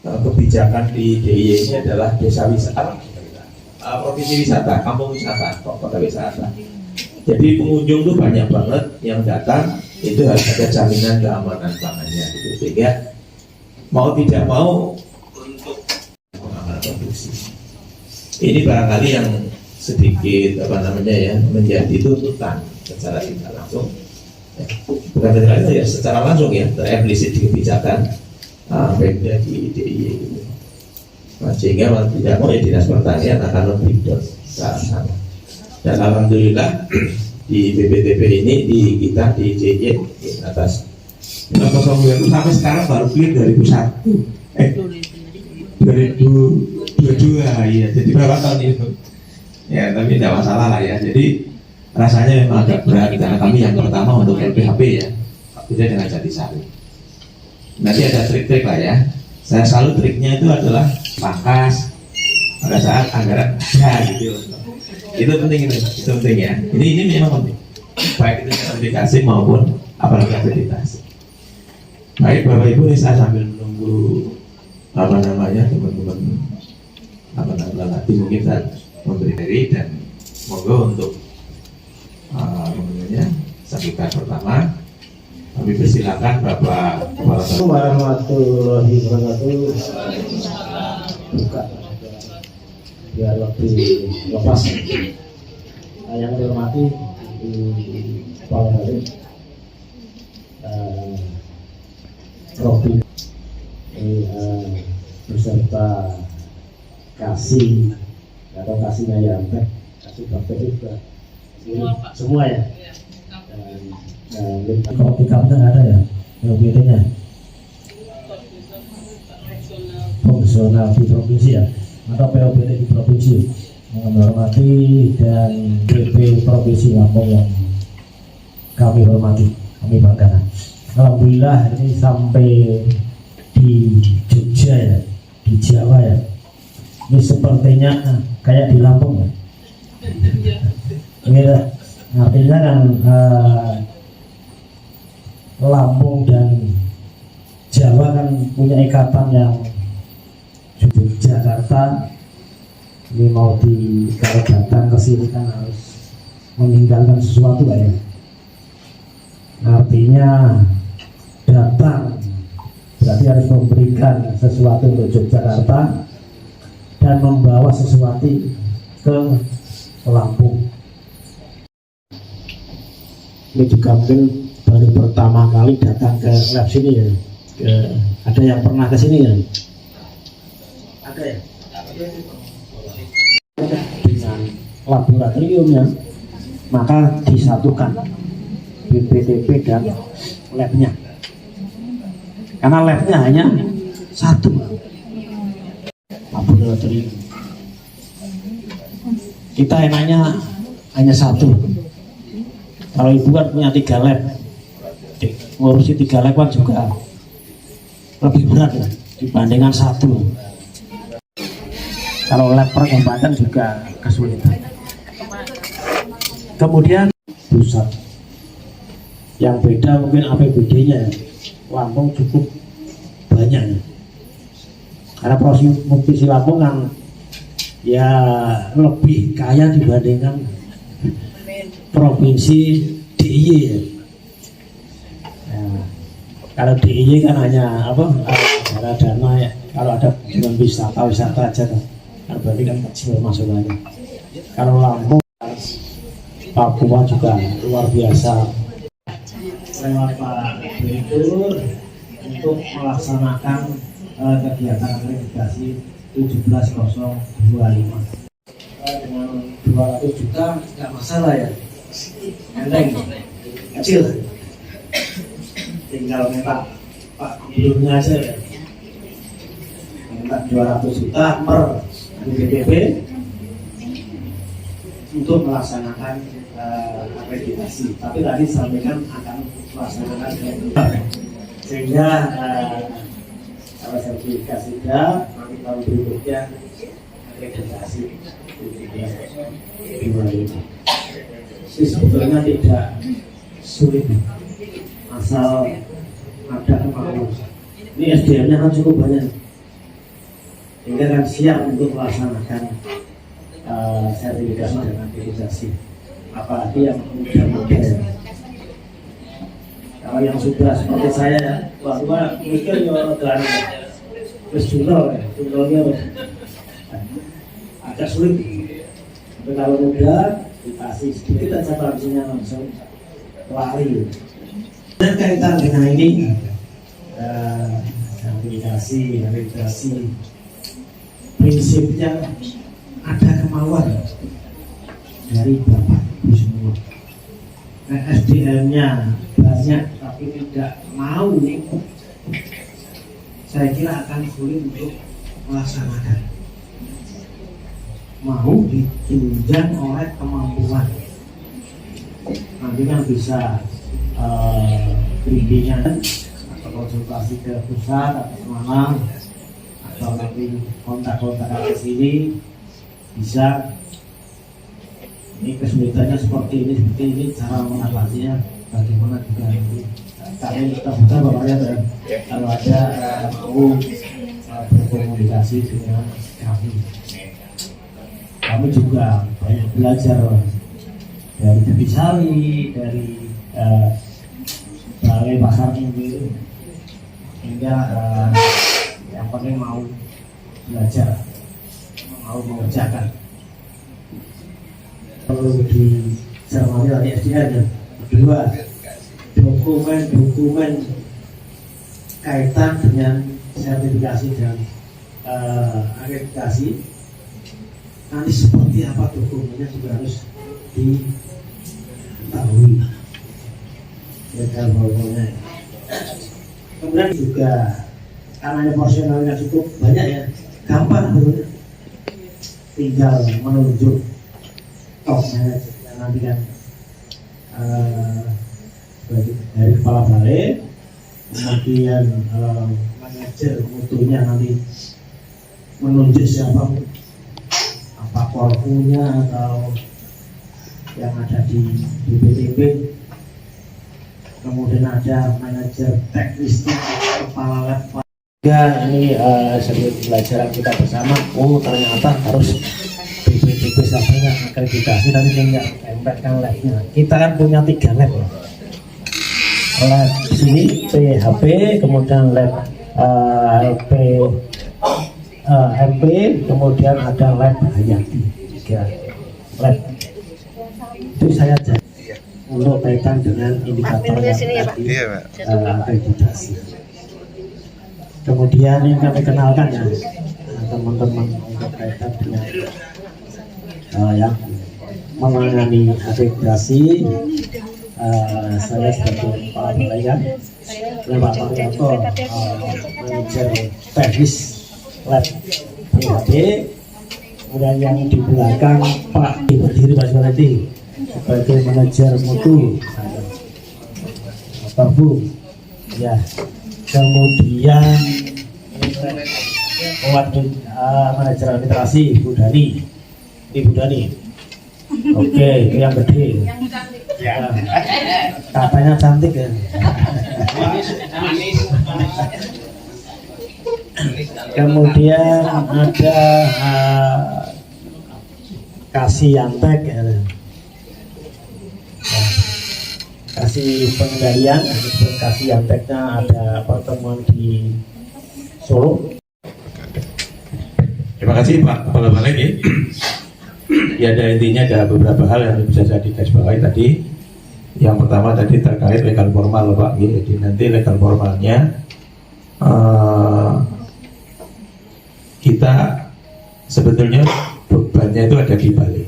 kebijakan di DIY ini adalah desa wisata, provinsi wisata, kampung wisata, kota wisata. Jadi pengunjung tuh banyak banget yang datang, itu harus ada jaminan keamanan pangannya gitu. Sehingga mau tidak mau untuk pengaman produksi ini barangkali yang sedikit menjadi tuntutan secara tidak langsung, bukan tidak langsung ya, secara langsung ya, terefleksi di kebijakan Pemda di DIY gitu. Sehingga mau tidak mau ya Dinas Pertanian akan lebih ke sana. Dan alhamdulillah di BPTP ini kita di JJ atas 502 sampai sekarang baru clear 2022 ya, jadi berapa tahun itu ya, tapi tidak masalah lah ya. Jadi rasanya memang agak berat karena kami yang pertama untuk LPHP ya, beda dengan Jatisari. Nanti ada trik-trik lah ya. Saya selalu triknya itu adalah pangkas pada saat anggaran ya gitu. Itu penting, itu penting ya. Ini memang penting, baik itu sertifikasi maupun apalagi akreditasi. Baik Bapak Ibu, ini saya sambil menunggu teman-teman nanti mungkin saya memberi diri dan monggo untuk sambutan pertama kami persilakan Bapak Kepala warahmatullahi wabarakatuh. Buka biar waktu lepas. Yang dihormati Kepala Badan Provinsi beserta kasih atau kasihnya ya, kasih bakti juga semua ya. Kalau pick-upnya ada ya, POPD-nya fungsional di provinsi ya, atau POPD di provinsi. Menghormati dan BP Provinsi Lampung yang kami hormati, kami banggakan. Alhamdulillah ini sampai di Jogja ya, di Jawa ya. Ini sepertinya kayak di Lampung ya. Ini artinya kan Lampung dan Jawa kan punya ikatan yang Jakarta. Ini mau kalau datang ke sini kan harus meninggalkan sesuatu lah ya. Artinya datang berarti harus memberikan sesuatu untuk Yogyakarta dan membawa sesuatu ke Lampung. Ini juga mungkin baru pertama kali datang ke lab sini ya. Ada yang pernah ke sini ya? Ada ya? Dengan laboratoriumnya, maka disatukan BPTP dan labnya. Karena labnya hanya satu, laboratorium. Kita enaknya hanya satu. Kalau ibu kan punya 3 lab, ngurusi 3 lab kan juga lebih berat ya, dibandingkan satu. Kalau lab perkembatan juga kesulitan. Kemudian pusat yang beda mungkin APBD-nya Lampung cukup banyak ya. Karena provinsi Lampung kan ya lebih kaya dibandingkan provinsi DIY ya. Kalau DIY kan hanya dana ya, kalau ada dengan wisata aja kan. Berarti kan kecil masukannya. Kalau Lampung, Papua juga luar biasa. Lewat Pak Direktur untuk melaksanakan kegiatan akreditasi 17025 dengan 200 juta nggak masalah ya, enteng, kecil. Tinggal minta Pak Gubernurnya aja ya, minta 200 juta per BPTP untuk melaksanakan akreditasi. Tapi tadi sampaikan akan melaksanakan sehingga kalau sertifikasi sudah, nanti tahun berikutnya akreditasi ini sebetulnya tidak sulit, asal ada kemampuan. Ini SDM-nya kan cukup banyak. sehingga kan siap untuk melaksanakan sertifikasi dan akreditasi. Apalagi yang muda-muda. Kalau yang sudah seperti saya, bahwa mikir ya terlalu terus jumlahnya agak sulit. Tapi kalau muda dikasih sedikit aja transisinya langsung lari. Dan kaitan dengan ini akreditasi prinsipnya ada kemauan dari Bapak Ibu semua. SDM-nya banyak tapi tidak mau, saya kira akan sulit untuk melaksanakan. Mau ditunjang oleh kemampuan, nanti kan bisa bimbingan atau konsultasi ke pusat atau kemana, atau nanti kontak-kontak ke sini bisa. Ini kesulitannya seperti ini cara mengatasinya bagaimana juga nanti kami kita buka bapaknya kalau ada mau berkomunikasi dengan kami juga banyak belajar dari Jabisari, dari Balai Pasar Minggu, hingga yang penting mau belajar, mau mengerjakan. Perlu dicermati oleh SDM. Kedua, dokumen kaitan dengan sertifikasi dan akreditasi, nanti seperti apa dokumennya juga harus diketahui. Legal-legalnya. Kemudian juga karena porsionalnya cukup banyak ya, gampang sebenarnya. Tinggal menunjuk top manager yang nanti kan dari kepala balai, kemudian manajer mutunya nanti menunjuk siapa, apa korpunya atau yang ada di BPTB, kemudian ada manajer teknisnya, kepala lab. Ya, ini sedikit pelajaran kita bersama. Oh, ternyata harus BPTB sampai akreditasi nanti tinggal tempelkan labnya. Kita kan punya 3 lab ya. Lab di sini PHP, kemudian lab MP, kemudian ada lab Hayati. 3 lab. Itu saya jadi untuk kaitan dengan indikator yang tadi akreditasi. Kemudian yang kami kenalkan ya teman-teman untuk kaitan dengan yang menangani akreditasi, saya sebagai kepala balai kan, Pak Marioto, manajer teknis lab PHD, kemudian yang di belakang Pak berdiri Pak Suwardi sebagai manajer mutu, Bapak Bu, ya. Kemudian manajer administrasi Bu Dani, Ibu Dani. Oke, itu yang gede. Ya. Katanya cantik ya. Kemudian ada Kasiantek ya. Kasih pengendalian, Kasianteknya ada pertemuan di Solo. Terima kasih Pak Kepala Balai ini. Ya, ada intinya ada beberapa hal yang bisa saya digarisbawahi tadi. Yang pertama tadi terkait legal formal Pak. Jadi nanti legal formalnya kita sebetulnya bebannya itu ada di balai.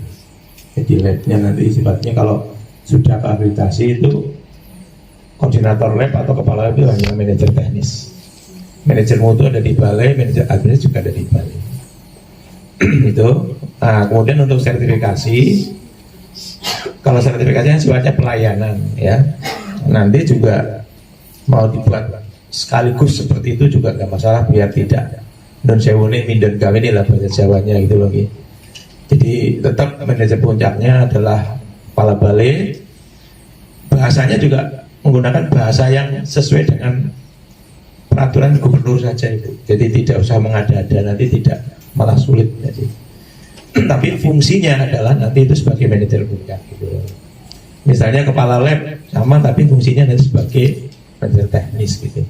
Jadi labnya nanti sifatnya kalau sudah akreditasi itu koordinator lab atau kepala lab itu hanya manajer teknis. Manajer mutu ada di balai, manajer administrasi juga ada di balai. Itu. Nah, kemudian untuk sertifikasi, kalau sertifikasinya sifatnya pelayanan, ya. Nanti juga mau dibuat sekaligus seperti itu juga nggak masalah, biar tidak non sewune mindon kami ini lah bahasa Jawanya gitu loh. Jadi tetap manajer puncaknya adalah kepala balai. Bahasanya juga menggunakan bahasa yang sesuai dengan peraturan gubernur saja itu. Jadi tidak usah mengada-ada, nanti tidak malah sulit. Jadi, tapi fungsinya adalah nanti itu sebagai manajer puncak gitu. Misalnya kepala lab sama, tapi fungsinya nanti sebagai manajer teknis gitu.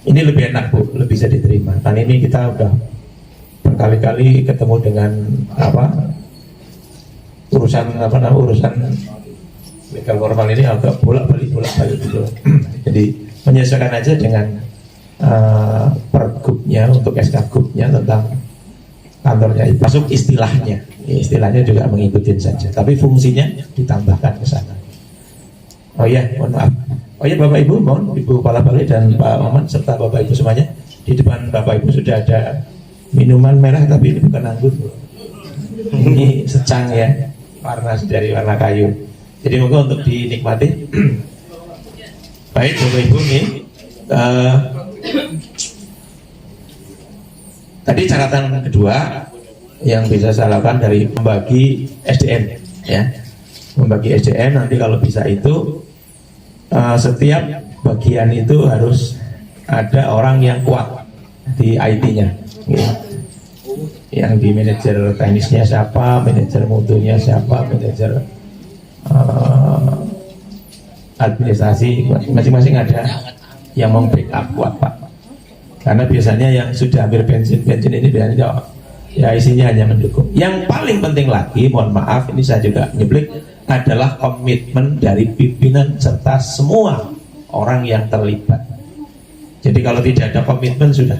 Ini lebih enak Bu, lebih bisa diterima. Kan ini kita udah berkali-kali ketemu dengan urusan legal formal ini agak bolak-balik gitu. Jadi menyesuaikan aja dengan pergubnya untuk SK-gubnya tentang kantornya, masuk istilahnya juga mengikuti saja, tapi fungsinya ditambahkan ke sana. Oh ya, mohon maaf. Oh ya Bapak Ibu, mohon Ibu Kepala Balik dan Pak Maman serta Bapak Ibu semuanya, di depan Bapak Ibu sudah ada minuman merah, tapi ini bukan anggur. Ini secang ya, warna dari warna kayu. Jadi moga untuk dinikmati. Baik Bapak Ibu nih. Tadi catatan kedua yang bisa saya lakukan dari membagi SDM ya. Membagi SDM nanti kalau bisa itu setiap bagian itu harus ada orang yang kuat di IT-nya ya. Yang di manajer teknisnya siapa, manajer mutunya siapa, manajer administrasi, masing-masing ada yang membackup kuat Pak. Karena biasanya yang sudah hampir pensiun ini biasanya ya isinya hanya mendukung. Yang paling penting lagi, mohon maaf ini saya juga nyeblik, adalah komitmen dari pimpinan serta semua orang yang terlibat. Jadi kalau tidak ada komitmen sudah,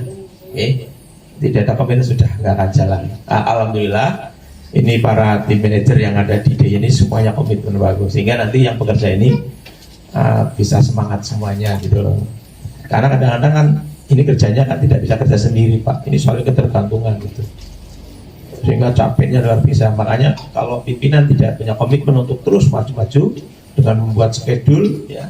tidak ada komitmen sudah nggak akan jalan. Alhamdulillah ini para tim manajer yang ada di DIY ini semuanya komitmen bagus, sehingga nanti yang bekerja ini bisa semangat semuanya gitu loh. Karena kadang-kadang kan ini kerjanya kan tidak bisa kerja sendiri Pak, ini soal ketergantungan gitu, sehingga capeknya luar biasa. Makanya kalau pimpinan tidak punya komitmen untuk terus maju-maju dengan membuat schedule ya.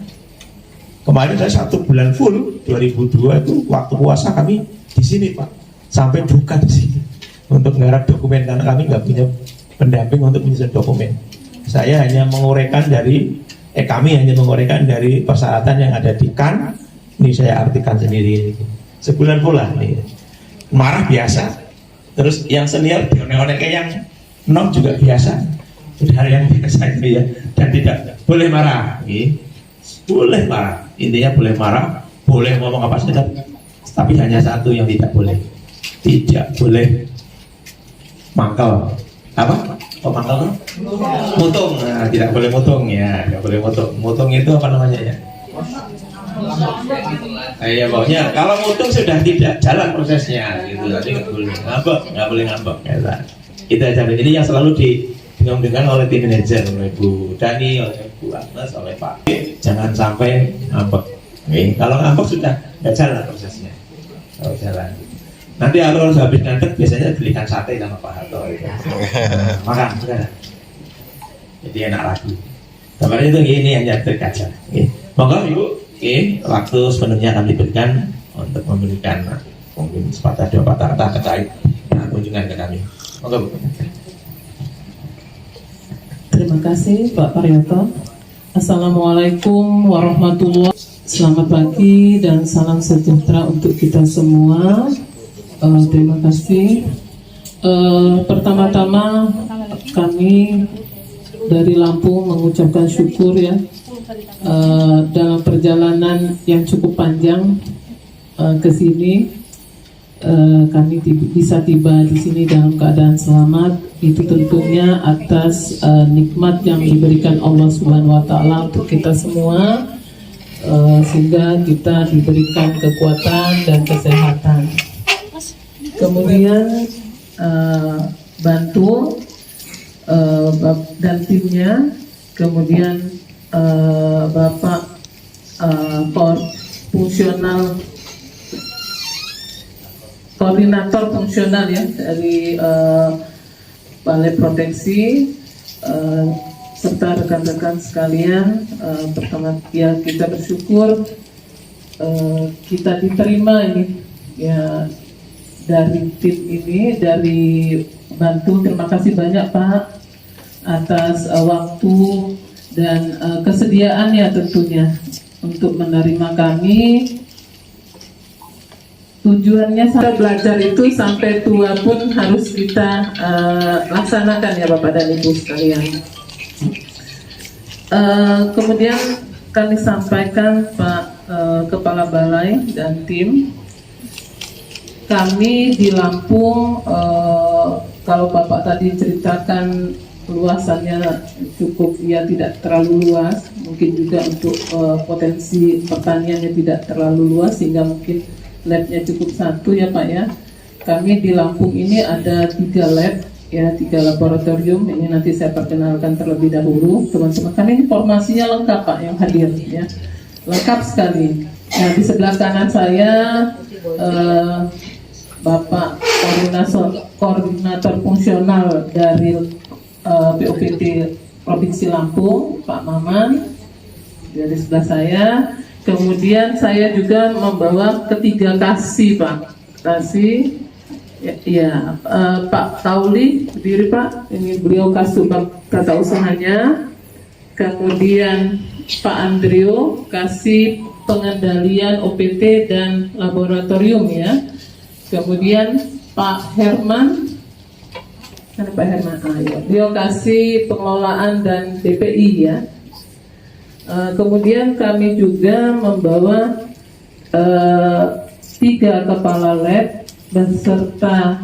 Kemarin saya 1 bulan full 2002 itu waktu puasa kami di sini Pak, sampai buka di sini untuk menggarap dokumen karena kami nggak punya pendamping untuk menyusun dokumen. Saya hanya menguraikan kami hanya menguraikan dari persyaratan yang ada di KAN. Ini saya artikan sendiri. Sebulan pula nih. Marah biasa. Terus yang senior dionek-onek yang non juga biasa. Sudah hal yang biasa itu ya. Dan tidak boleh marah. Boleh marah. Intinya boleh marah, boleh ngomong apa saja. Tapi hanya satu yang tidak boleh. Tidak boleh mangkal. Apa? Oh mangkal? Mutung. Nah, tidak boleh mutung ya. Tidak boleh mutung. Mutung itu apa namanya ya? Ya pokoknya kalau mutung sudah tidak jalan prosesnya gitu, jadi nggak boleh ngambek ya. Itu aja. Jadi yang selalu didengar oleh tim manajer, oleh Bu Dani, oleh Bu Agnes, oleh Pak, jangan sampai ngambek. Kalau ngambek sudah nggak jalan prosesnya. Kalau jalan nanti harus habis ngantek biasanya belikan sate sama Pak Harto gitu. Makan sudah. Jadi enak lagi. Kemarin itu ini hanya trik aja. Monggo Ibu. Waktu sepenuhnya kami berikan untuk memberikan mungkin sepatah dua patah kata terkait kunjungan ke kami. Monggo Bu. Terima kasih Pak Paryoto. Assalamualaikum warahmatullahi wabarakatuh. Selamat pagi dan salam sejahtera untuk kita semua. Terima kasih. Pertama-tama kami dari Lampung mengucapkan syukur ya. Dalam perjalanan yang cukup panjang ke sini, kami bisa tiba di sini dalam keadaan selamat. Itu tentunya atas nikmat yang diberikan Allah Subhanahu Wa Taala untuk kita semua, sehingga kita diberikan kekuatan dan kesehatan. Kemudian bantu dan timnya, kemudian Bapak koordinator fungsional ya dari Balai Proteksi, serta rekan-rekan sekalian. Pertama ya kita bersyukur kita diterima ini ya dari tim ini, dari bantu. Terima kasih banyak Pak atas waktu dan kesediaannya tentunya untuk menerima kami tujuannya sampai belajar itu sampai tua pun harus kita laksanakan ya Bapak dan Ibu sekalian. Kemudian kami sampaikan Pak Kepala Balai dan tim, kami di Lampung kalau Bapak tadi ceritakan luasannya cukup ya tidak terlalu luas, mungkin juga untuk potensi pertaniannya tidak terlalu luas sehingga mungkin labnya cukup satu ya Pak ya. Kami di Lampung ini ada 3 lab ya, 3 laboratorium. Ini nanti saya perkenalkan terlebih dahulu teman-teman. Kami informasinya lengkap Pak yang hadir ya, lengkap sekali. Nah di sebelah kanan saya Bapak koordinator fungsional dari POPT Provinsi Lampung, Pak Maman dari sebelah saya. Kemudian saya juga membawa ketiga kasih Pak, kasih ya, Pak Tauli berdiri Pak, ini beliau kasubag tata usahanya. Kemudian Pak Andrio kasih pengendalian OPT dan laboratorium ya. Kemudian Pak Herman, kan Pak Herman, ya, beliau kasih pengelolaan dan DPI ya. Kemudian kami juga membawa 3 kepala lab beserta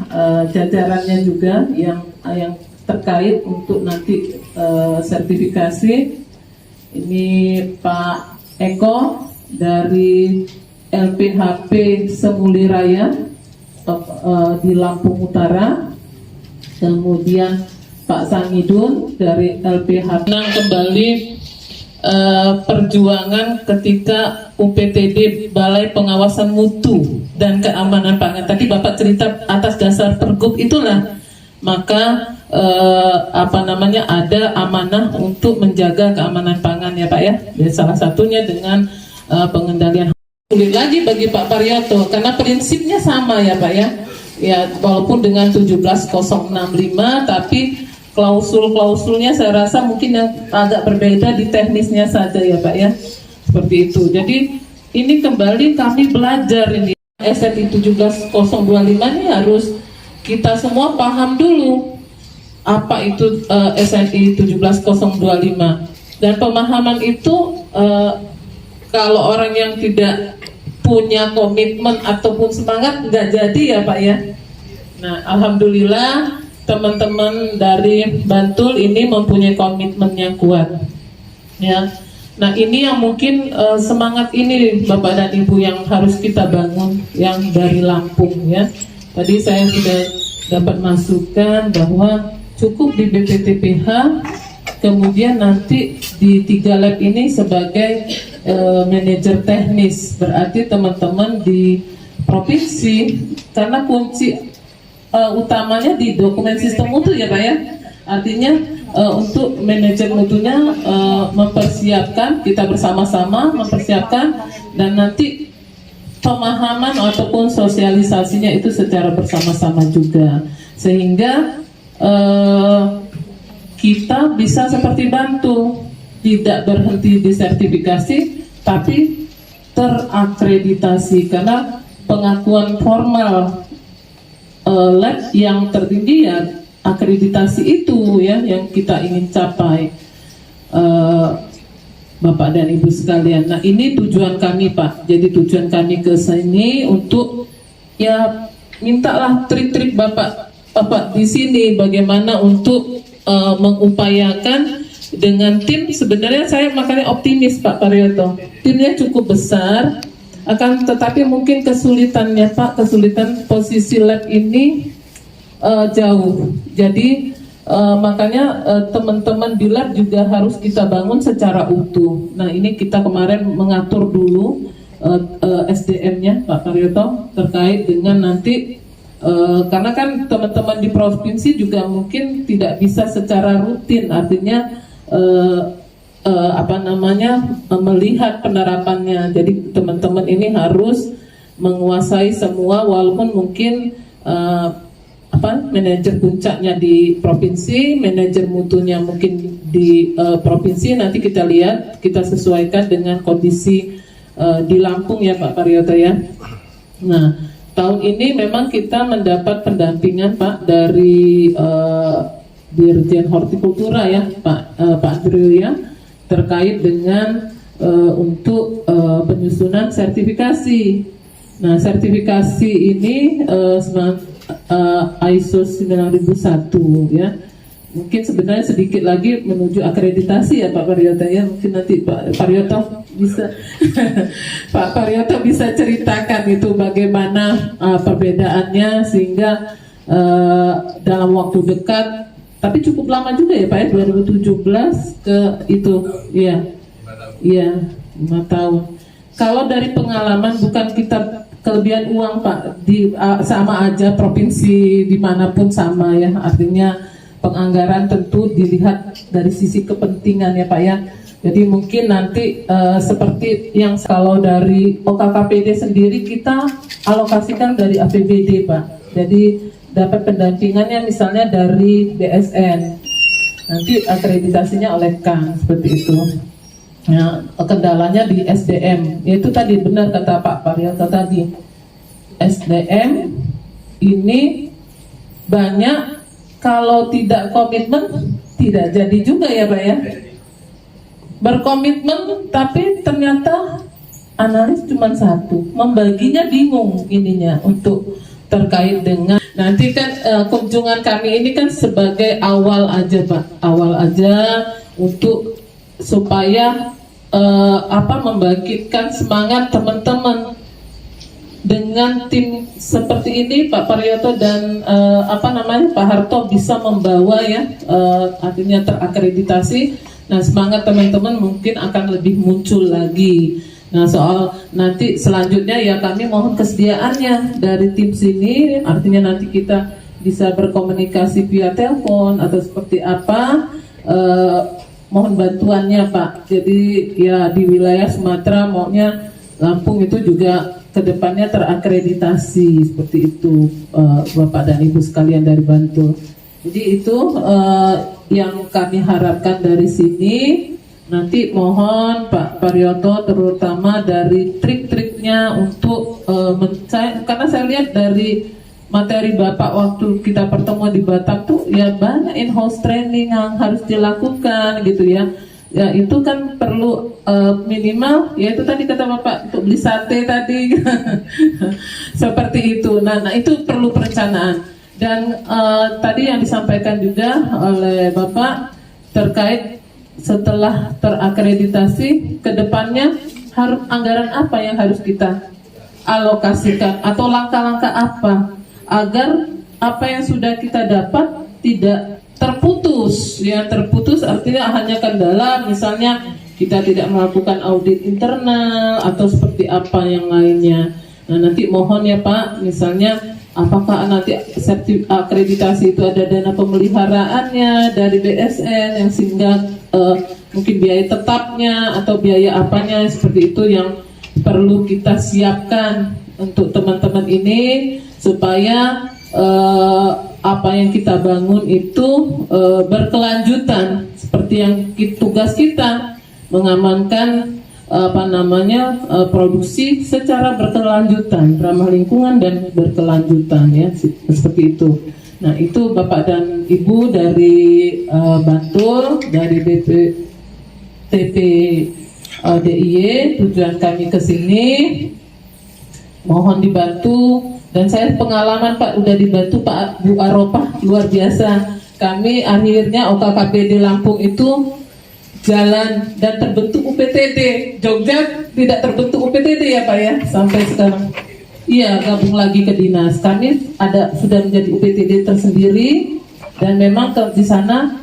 jajarannya juga yang terkait untuk nanti sertifikasi. Ini Pak Eko dari LPHP Semuli Raya di Lampung Utara. Kemudian Pak Sangidun dari LPHP. Kembali perjuangan ketika UPTD Balai Pengawasan Mutu dan Keamanan Pangan. Tadi Bapak cerita atas dasar Pergub itulah maka ada amanah untuk menjaga keamanan pangan ya Pak ya. Dan salah satunya dengan pengendalian. Sulit lagi bagi Pak Paryoto karena prinsipnya sama ya Pak ya. Ya walaupun dengan 17065 tapi klausul-klausulnya saya rasa mungkin yang agak berbeda di teknisnya saja ya Pak ya, seperti itu. Jadi ini kembali kami belajar ini SNI 17025 ini harus kita semua paham dulu apa itu SNI 17025 dan pemahaman itu kalau orang yang tidak punya komitmen ataupun semangat nggak jadi ya Pak ya. Nah alhamdulillah teman-teman dari Bantul ini mempunyai komitmen yang kuat ya. Nah ini yang mungkin semangat ini Bapak dan Ibu yang harus kita bangun yang dari Lampung ya. Tadi saya sudah dapat masukan bahwa cukup di BPTPH, kemudian nanti di 3 lab ini sebagai manajer teknis, berarti teman-teman di provinsi karena kunci utamanya di dokumen sistem mutu ya Pak ya. Artinya untuk manajer mutunya mempersiapkan, kita bersama-sama mempersiapkan dan nanti pemahaman ataupun sosialisasinya itu secara bersama-sama juga sehingga kita bisa seperti Bantul tidak berhenti di sertifikasi tapi terakreditasi karena pengakuan formal lab yang tertinggi ya akreditasi itu ya yang kita ingin capai Bapak dan Ibu sekalian. Nah ini tujuan kami Pak, jadi tujuan kami ke sini untuk ya mintalah trik-trik Bapak di sini bagaimana untuk mengupayakan dengan tim. Sebenarnya saya makanya optimis Pak Paryoto, timnya cukup besar akan tetapi mungkin kesulitannya Pak, kesulitan posisi lab ini jauh. Jadi makanya teman-teman di lab juga harus kita bangun secara utuh. Nah ini kita kemarin mengatur dulu SDM-nya Pak Paryoto terkait dengan nanti karena kan teman-teman di provinsi juga mungkin tidak bisa secara rutin, artinya melihat penerapannya. Jadi teman-teman ini harus menguasai semua walaupun mungkin manajer puncaknya di provinsi, manajer mutunya mungkin di provinsi. Nanti kita lihat, kita sesuaikan dengan kondisi di Lampung ya Pak Paryoto ya. Nah tahun ini memang kita mendapat pendampingan Pak dari Dirjen Hortikultura ya Pak Andrew ya, terkait dengan untuk penyusunan sertifikasi. Nah, sertifikasi ini ISO 9001 ya. Mungkin sebenarnya sedikit lagi menuju akreditasi ya Pak Paryoto ya. Mungkin nanti Pak Paryoto bisa Pak Paryoto bisa ceritakan itu bagaimana perbedaannya sehingga dalam waktu dekat, tapi cukup lama juga ya Pak ya, 2017 ke itu ya. Iya, 5 tahun. Kalau dari pengalaman, bukan kita kelebihan uang Pak, sama aja provinsi dimanapun sama ya, artinya penganggaran tentu dilihat dari sisi kepentingan ya Pak ya. Jadi mungkin nanti seperti yang kalau dari OKKPD sendiri kita alokasikan dari APBD Pak. Jadi dapat pendampingannya misalnya dari BSN, nanti akreditasinya oleh Kang, seperti itu. Nah, kendalanya di SDM, yaitu tadi benar kata Pak Paryoto tadi, SDM ini banyak, kalau tidak komitmen tidak jadi juga ya Pak ya. Berkomitmen tapi ternyata analis cuma satu, membaginya bingung ininya untuk terkait dengan nanti kan kunjungan kami ini kan sebagai awal aja Pak, awal aja untuk supaya membangkitkan semangat teman-teman dengan tim seperti ini. Pak Paryoto dan Pak Harto bisa membawa ya, artinya terakreditasi. Nah, semangat teman-teman mungkin akan lebih muncul lagi. Nah, soal nanti selanjutnya ya kami mohon kesediaannya dari tim sini, artinya nanti kita bisa berkomunikasi via telepon atau seperti apa, mohon bantuannya Pak. Jadi ya di wilayah Sumatera maunya Lampung itu juga kedepannya terakreditasi seperti itu, Bapak dan Ibu sekalian dari Bantul. Jadi itu yang kami harapkan dari sini. Nanti mohon Pak Paryoto terutama dari trik-triknya untuk karena saya lihat dari materi Bapak waktu kita pertemuan di Batam tuh ya banyak in-house training yang harus dilakukan gitu ya. Ya itu kan perlu minimal ya itu tadi kata Bapak untuk beli sate tadi seperti itu. Nah itu perlu perencanaan. Dan tadi yang disampaikan juga oleh Bapak terkait setelah terakreditasi ke depannya harus anggaran apa yang harus kita alokasikan atau langkah-langkah apa agar apa yang sudah kita dapat tidak terputus. Ya terputus artinya hanya kendala misalnya kita tidak melakukan audit internal atau seperti apa yang lainnya. Nah nanti mohon ya Pak, misalnya apakah nanti akreditasi itu ada dana pemeliharaannya dari BSN yang sehingga mungkin biaya tetapnya atau biaya apanya seperti itu yang perlu kita siapkan untuk teman-teman ini supaya apa yang kita bangun itu berkelanjutan seperti yang tugas kita mengamankan produksi secara berkelanjutan, ramah lingkungan dan berkelanjutan ya seperti itu. Nah itu Bapak dan Ibu dari Bantul, dari BPTP DIY, tujuan kami ke sini mohon dibantu. Dan saya pengalaman Pak udah dibantu Pak Bu Aropah luar biasa. Kami akhirnya OKKPD Lampung itu jalan dan terbentuk UPTD. Jogja tidak terbentuk UPTD ya Pak ya sampai sekarang. Iya gabung lagi ke dinas. Kami sudah menjadi UPTD tersendiri dan memang di sana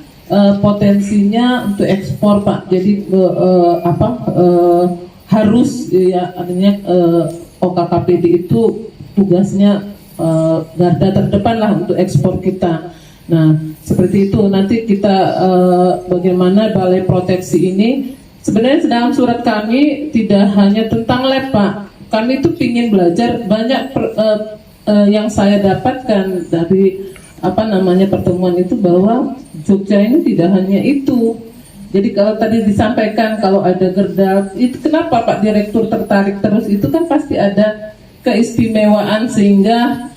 potensinya untuk ekspor Pak. Jadi harus ya artinya OKKPD itu tugasnya garda terdepan lah untuk ekspor kita. Nah seperti itu nanti kita bagaimana balai proteksi ini sebenarnya dalam surat kami tidak hanya tentang lab Pak. Kami itu ingin belajar banyak yang saya dapatkan dari pertemuan itu bahwa Jogja ini tidak hanya itu. Jadi kalau tadi disampaikan kalau ada gerdak itu kenapa Pak Direktur tertarik terus itu kan pasti ada keistimewaan sehingga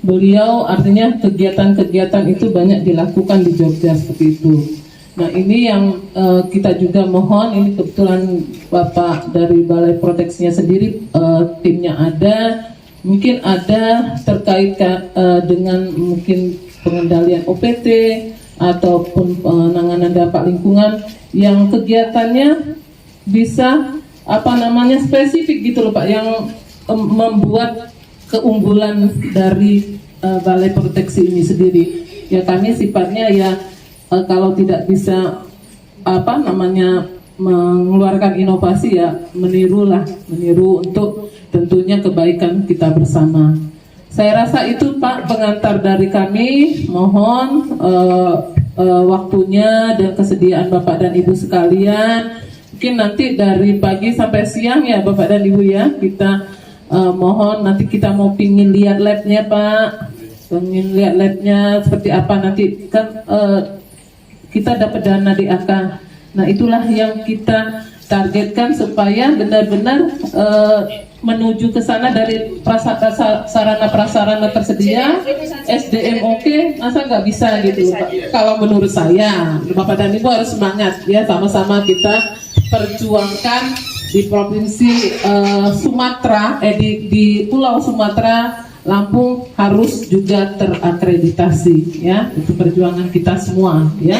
beliau artinya kegiatan-kegiatan itu banyak dilakukan di Jogja seperti itu. Nah ini yang kita juga mohon, ini kebetulan Bapak dari Balai Proteksinya sendiri timnya ada, mungkin ada terkait dengan mungkin pengendalian OPT ataupun penanganan dampak lingkungan yang kegiatannya bisa spesifik gitu loh Pak, yang membuat keunggulan dari Balai Proteksi ini sendiri. Ya kami sifatnya ya kalau tidak bisa mengeluarkan inovasi ya meniru untuk tentunya kebaikan kita bersama. Saya rasa itu Pak pengantar dari kami. Mohon waktunya dan kesediaan Bapak dan Ibu sekalian. Mungkin nanti dari pagi sampai siang ya Bapak dan Ibu ya, kita mohon nanti kita mau pingin lihat labnya Pak, pengen lihat labnya seperti apa nanti kan kita dapat dana DAK. Nah itulah yang kita targetkan supaya benar-benar menuju ke sana dari sarana prasarana tersedia, SDM oke, masa nggak bisa gitu Pak. Kalau menurut saya, Bapak dan Ibu harus semangat ya, sama-sama kita perjuangkan di provinsi Sumatera, di Pulau Sumatera, Lampung harus juga terakreditasi ya, itu perjuangan kita semua ya.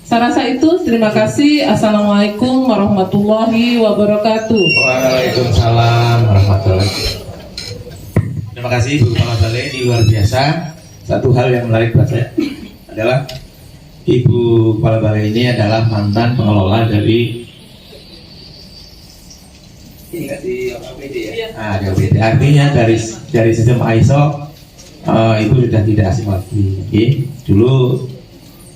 Saya rasa itu, terima kasih. Assalamualaikum warahmatullahi wabarakatuh. Waalaikumsalam warahmatullahi wabarakatuh. Terima kasih Bu Kepala Balai, ini luar biasa. Satu hal yang menarik buat saya adalah Ibu Kepala Balai ini adalah mantan pengelola dari di OPD ya. Di OPD. Artinya dari sistem ISO itu sudah tidak asing lagi. Okay. Dulu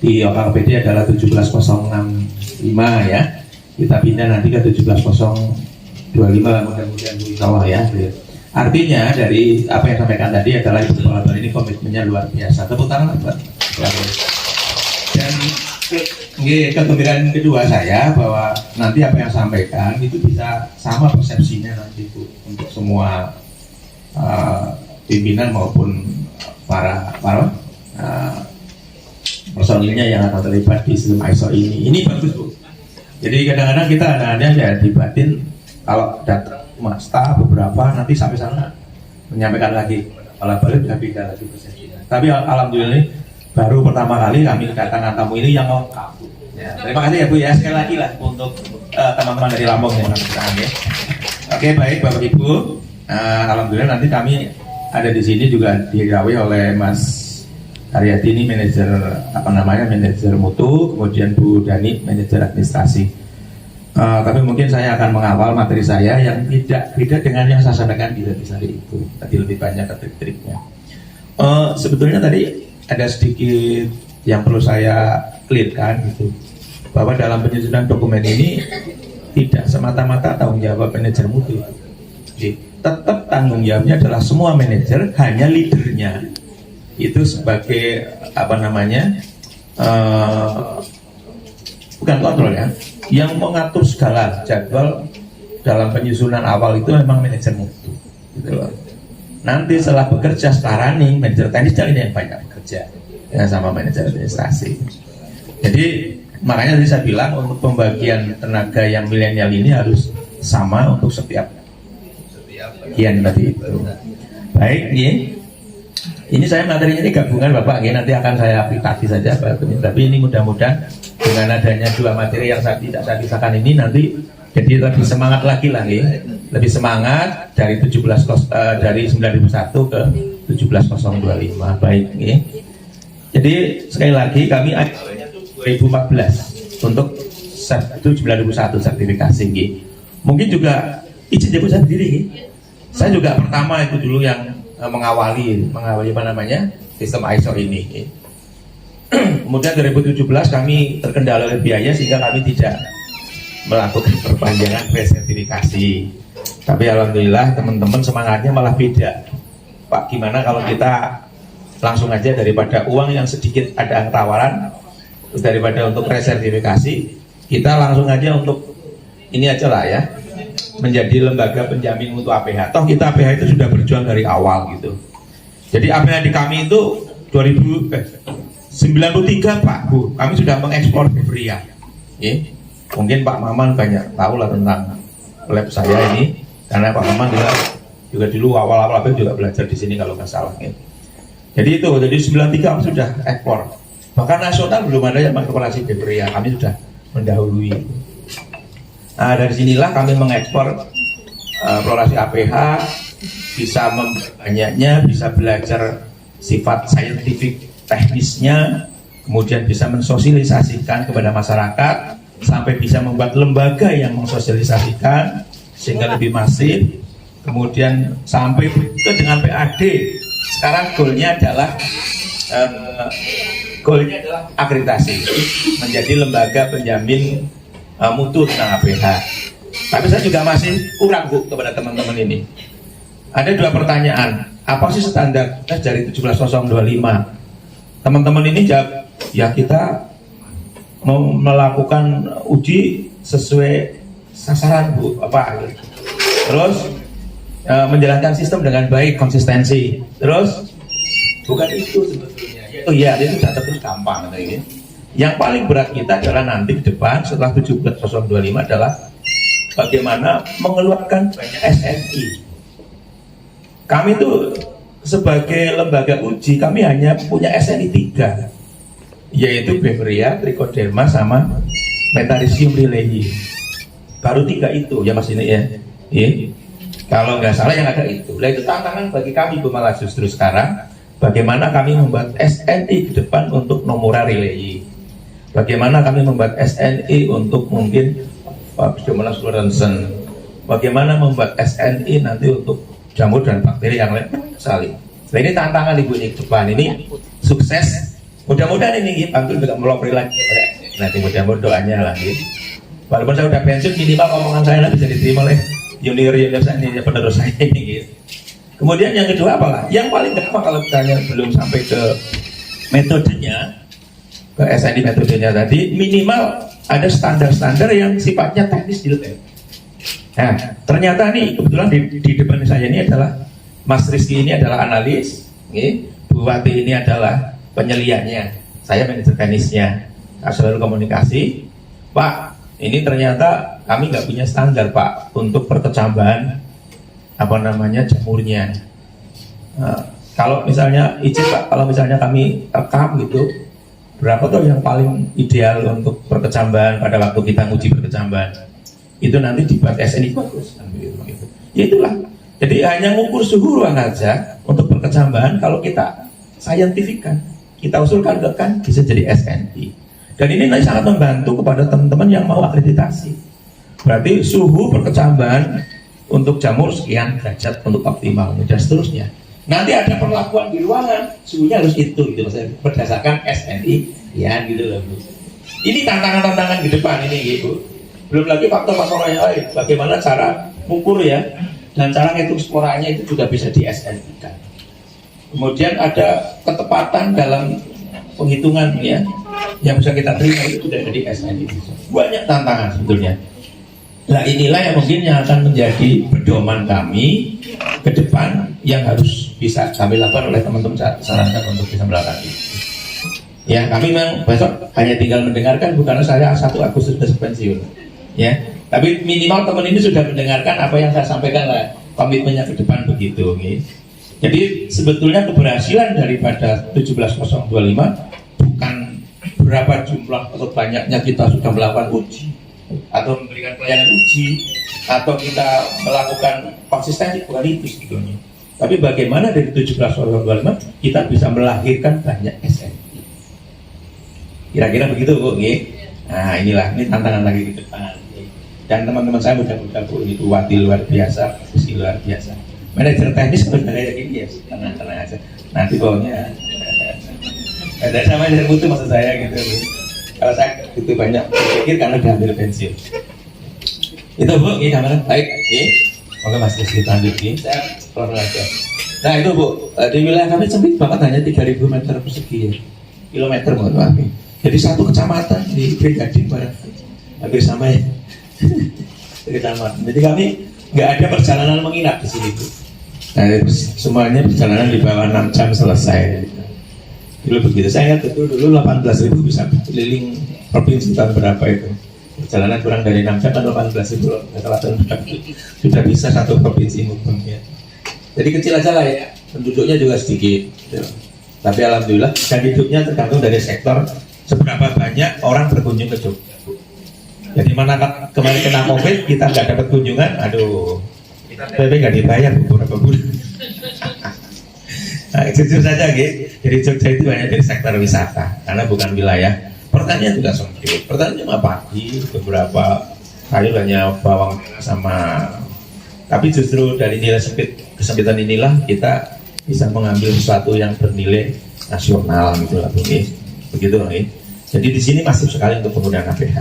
di OKPD adalah 17065 ya. Kita pindah nanti ke 17025 mudah-mudahan insya Allah ya. Artinya dari apa yang sampaikan tadi adalah Ibu Kepala Balai ini komitmennya luar biasa. Tepuk tangan buat. Dan kegembiraan kedua saya bahwa nanti apa yang sampaikan itu bisa sama persepsinya nanti Bu untuk semua pimpinan maupun para personilnya yang akan terlibat di sistem ISO ini. Ini bagus Bu. Jadi kadang-kadang kita ada ya dibatin kalau datang masta beberapa nanti sampai sana menyampaikan lagi kepala balai sudah beda lagi persepsinya. Tapi alhamdulillah ini baru pertama kali kami kedatangan tamu ini yang lengkap. Ya, terima kasih ya Bu ya, sekali lagi lah untuk teman-teman dari Lampung yang datang ya. Oke baik Bapak Ibu, alhamdulillah nanti kami ada di sini juga dirawai oleh Mas Haryati ini manajer manajer mutu, kemudian Bu Dani manajer administrasi. Tapi mungkin saya akan mengawal materi saya yang tidak beda dengan yang saya sampaikan di hari itu. Tadi lebih banyak trik-triknya. Sebetulnya tadi ada sedikit yang perlu saya clearkan gitu, bahwa dalam penyusunan dokumen ini tidak semata-mata tanggung jawab manajer mutu. Tetap tanggung jawabnya adalah semua manajer, hanya leadernya itu sebagai bukan kontrol ya, yang mengatur segala jadwal dalam penyusunan awal itu memang manajer mutu gitu loh. Nanti setelah bekerja setelah running, manajer teknis ini yang banyak bekerja ya, sama manajer administrasi. Jadi makanya tadi saya bilang untuk pembagian tenaga yang milenial ini harus sama untuk setiap bagian tadi itu. Baik nih. Ini saya materinya ini gabungan Bapak, nanti akan saya aplikasi saja Pak. Tapi ini mudah-mudahan dengan adanya dua materi yang tidak saya pisahkan ini nanti jadi lebih semangat lagi lebih semangat dari 9001 ke 17025. Baik nih. Jadi sekali lagi kami ada 2014 untuk itu 9001 sertifikasi nih. Mungkin juga izin jemput saya sendiri nih. Saya juga pertama itu dulu yang mengawali sistem ISO ini. Kemudian 2017 kami terkendala oleh biaya sehingga kami tidak melakukan perpanjangan resertifikasi. Tapi alhamdulillah teman-teman semangatnya malah beda. Pak, gimana kalau kita langsung aja daripada uang yang sedikit ada tawaran, daripada untuk resertifikasi, kita langsung aja untuk ini aja lah ya. menjadi lembaga penjamin mutu APH. Toh kita APH itu sudah berjuang dari awal gitu. Jadi APH di kami itu 93 Pak Bu, kami sudah mengekspor Bevria. Mungkin Pak Maman banyak tahu lah tentang lab saya ini, karena Pak Maman juga dulu awal-awal juga belajar di sini kalau nggak salah. Jadi 93 kami sudah ekspor. Bahkan nasional belum ada yang mengoperasi Bevria, kami sudah mendahului. Nah dari sinilah kami mengekspor eksplorasi APH, bisa membanyaknya, bisa belajar sifat saintifik teknisnya, kemudian bisa mensosialisasikan kepada masyarakat, sampai bisa membuat lembaga yang mensosialisasikan sehingga lebih masif, kemudian sampai ke dengan PAD. Sekarang goalnya adalah akreditasi menjadi lembaga penjamin mutu tentang APH. Tapi saya juga masih kurang Bu kepada teman-teman ini. Ada 2 pertanyaan. Apa sih standar tes dari 17025? Teman-teman ini jawab, ya kita mau melakukan uji sesuai sasaran Bu, apa? Terus menjalankan sistem dengan baik, konsistensi. Terus bukan itu sebetulnya. Oh iya, itu sudah terus gampang kayak gitu. Yang paling berat kita adalah nanti ke depan setelah 17025 adalah bagaimana mengeluarkan banyak SNI. Kami itu sebagai lembaga uji, kami hanya punya SNI 3, yaitu Bevria, Trichoderma, sama Metarhizium rilei. Baru 3 itu ya Mas ini ya. Kalau nggak salah yang ada itu. Nah itu tantangan bagi kami Bu, malah justru sekarang bagaimana kami membuat SNI ke depan untuk nomura rilei. Bagaimana kami membuat SNI untuk mungkin Pseudomonas fluorescens. Bagaimana membuat SNI nanti untuk jamur dan bakteri yang lain saling. Nah ini tantangan Ibu ini ke depan, ini sukses. Mudah-mudahan ini bantu juga melopri lagi. Nanti mudah-mudahan doanya lagi. Walaupun saya udah pensiun, minimal omongan saya bisa diterima oleh junior saya ini, penerus saya ini gitu. Kemudian yang kedua apalah? Yang paling gampang kalau misalnya belum sampai ke metodenya, ke SNI metodenya tadi, minimal ada standar-standar yang sifatnya teknis detail. Nah, ternyata nih kebetulan di depan saya ini adalah Mas Rizky, ini adalah analis, Bu Wati ini adalah penyeliannya, saya manajer teknisnya, selalu komunikasi. Pak, ini ternyata kami nggak punya standar Pak untuk perkecambahan jamurnya. Kalau misalnya izin Pak, kalau misalnya kami rekam gitu, berapa tuh yang paling ideal untuk perkecambahan pada waktu kita nguji perkecambahan? Itu nanti dibuat SNI bagus gitu. Ya itulah. Jadi hanya ngukur suhu ruang aja untuk perkecambahan. Kalau kita saintifikan, kita usulkan kan bisa jadi SNI. Dan ini nanti sangat membantu kepada teman-teman yang mau akreditasi. Berarti suhu perkecambahan untuk jamur sekian derajat untuk optimal dan seterusnya. Nanti ada perlakuan di ruangan, suhunya harus itu gitu maksudnya berdasarkan SNI ya gitu loh Bu. Ini tantangan-tantangan di depan ini gitu. Belum lagi faktor-faktor yang lain, bagaimana cara mengukur ya, dan cara ngitung sporanya itu juga bisa di SNI kan. Kemudian ada ketepatan dalam penghitungan ya, yang bisa kita terima itu sudah di SNI. Banyak tantangan sebetulnya. Nah inilah yang mungkin yang akan menjadi pedoman kami ke depan yang harus bisa kami lakukan oleh teman-teman, sarankan untuk bisa melakukan itu. Ya kami memang besok hanya tinggal mendengarkan, bukan saya 1 Agustus pensiun. Ya, tapi minimal teman ini sudah mendengarkan apa yang saya sampaikan lah, komitmennya ke depan begitu. Okay. Jadi sebetulnya keberhasilan daripada 17025 bukan berapa jumlah atau banyaknya kita sudah melakukan uji atau memberikan pelayanan uji atau kita melakukan konsistensi, bukan itu sebetulnya. Tapi bagaimana dari 17025 kita bisa melahirkan banyak SNI. Kira-kira begitu Bu. Okay. Nah inilah, ini tantangan lagi ke depan. Dan teman-teman saya mudah-mudahan Bu, ini Bu Wati luar biasa, Rizky luar biasa. Manajer teknis sebenarnya gini ya, tenang-tenang aja. Nanti bawahnya ada sama manajer mutu maksud saya gitu Bu. Kalau saya itu banyak berpikir karena udah ambil pensiun. Itu Bu, ini kamera baik. Oke Mas Rizky lanjut ini, saya keluar aja. Nah itu Bu, di wilayah kami sempit banget, hanya 3.000 meter persegi ya. Kilometer mohon maaf. Jadi 1 kecamatan di Brigading Barat, hampir sama ya. Kecamatan. Jadi kami nggak ada perjalanan menginap di sini tuh. Nah, semuanya perjalanan di bawah 6 jam selesai. Dulu begitu, saya ingat itu dulu 18.000 bisa keliling provinsi tahun berapa itu. Perjalanan kurang dari 6 jam kan 18.000 loh. Sudah bisa satu provinsi mungkin ya. Jadi kecil aja lah ya, penduduknya juga sedikit gitu. Tapi alhamdulillah dan hidupnya tergantung dari sektor seberapa banyak orang berkunjung ke Jogja. Jadi mana kemarin kena COVID kita nggak dapat kunjungan, aduh kita PP nggak dibayar beberapa bulan. Nah, jujur saja gitu, jadi Jogja itu banyak dari sektor wisata karena bukan wilayah. Pertanian juga sempit, pertanian cuma padi, beberapa kali hanya bawang sama. Tapi justru dari nilai kesempitan inilah kita bisa mengambil sesuatu yang bernilai nasional gitu lah, begitu loh. Jadi di sini masif sekali untuk penggunaan APH.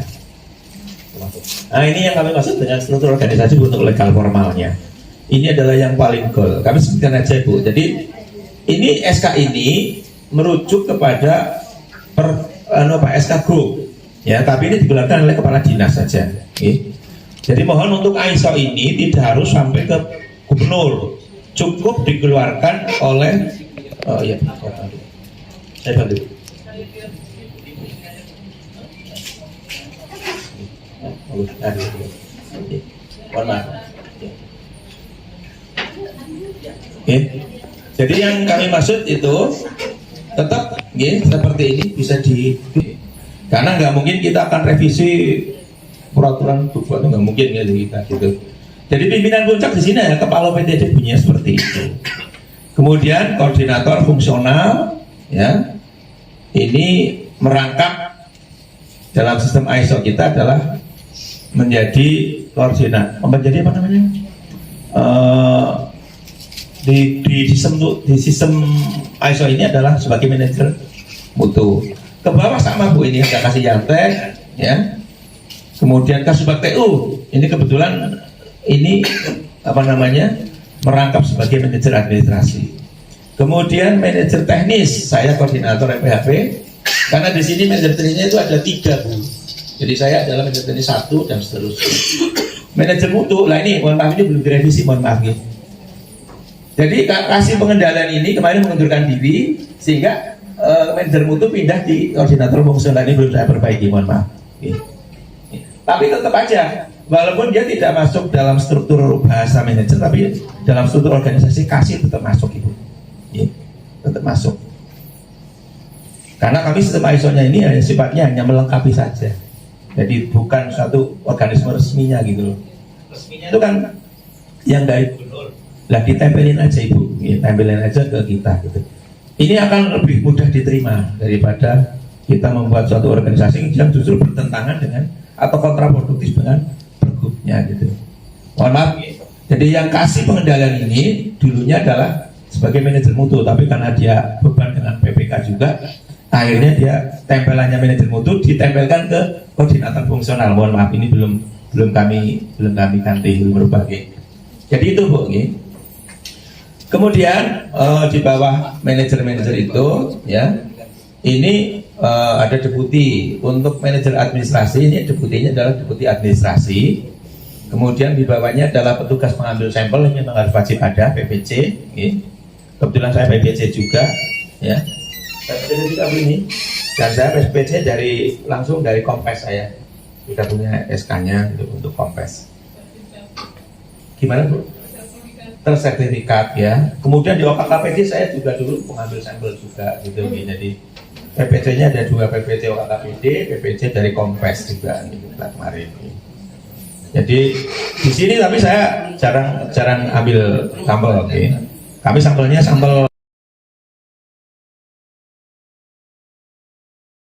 Nah ini yang kami maksud dengan struktur organisasi untuk legal formalnya. Ini adalah yang paling goal. Kami sebutkan aja Bu. Jadi ini SK ini merujuk kepada Pak SK Group. Ya, tapi ini digunakan oleh kepala dinas saja. Jadi mohon untuk ISO ini tidak harus sampai ke gubernur. Cukup dikeluarkan oleh saya bantu. Mohon maaf. Jadi yang kami maksud itu tetap seperti ini bisa karena nggak mungkin kita akan revisi peraturan itu nggak mungkin ya kita gitu. Jadi pimpinan puncak di sini ya kepala PTD bunyinya seperti itu. Kemudian koordinator fungsional ya ini merangkap dalam sistem ISO kita adalah menjadi koordinator, menjadi apa namanya di sistem ISO ini adalah sebagai manajer mutu. Ke bawah sama Bu, ini ada kasih Yantek ya. Kemudian Kasubag TU ini kebetulan ini apa namanya merangkap sebagai manajer administrasi. Kemudian manajer teknis saya koordinator MPHP karena di sini manajer teknisnya itu ada 3 Bu. Jadi saya adalah manajer teknis 1 dan seterusnya. Manajer mutu lah ini mohon maaf ini belum direvisi mohon maaf ya. Jadi kasih pengendalian ini kemarin mengundurkan diri sehingga manajer mutu pindah di koordinator fungsional ini belum saya perbaiki mohon maaf. Tapi tetap aja walaupun dia tidak masuk dalam struktur bahasa manajer tapi dalam struktur organisasi kasih tetap masuk Ibu. Tetap masuk. Karena kami sistem ISO-nya ini sifatnya hanya melengkapi saja. Jadi bukan satu organisme resminya gitu loh. Resminya itu kan yang dari gubernur. Lah ditempelin aja Ibu, tempelin aja ke kita gitu. Ini akan lebih mudah diterima daripada kita membuat suatu organisasi yang justru bertentangan dengan atau kontraproduktif dengan pergubnya gitu. Mohon maaf. Jadi yang kasih pengendalian ini dulunya adalah sebagai manajer mutu, tapi karena dia beban dengan PPK juga, akhirnya dia tempelannya manajer mutu ditempelkan ke koordinator fungsional. Mohon maaf ini belum kami ganti berubah. Jadi itu Bu. Kemudian di bawah manajer-manajer itu ya ini ada deputi. Untuk manajer administrasi ini deputinya adalah deputi administrasi. Kemudian di bawahnya adalah petugas pengambil sampel yang memang harus wajib ada PPC. Kebetulan saya PPC juga ya. Saya juga begini dan saya PPC langsung dari Kompes saya. Kita punya SK-nya untuk Kompes. Gimana Bu? Tersertifikat ya. Kemudian di OKKPD saya juga dulu pengambil sampel juga gitu. Jadi PPC-nya ada 2 PPC OKKPD, PPC dari Kompes juga gitu kemarin. Jadi di sini tapi saya jarang ambil sampel. Kami sampelnya sampel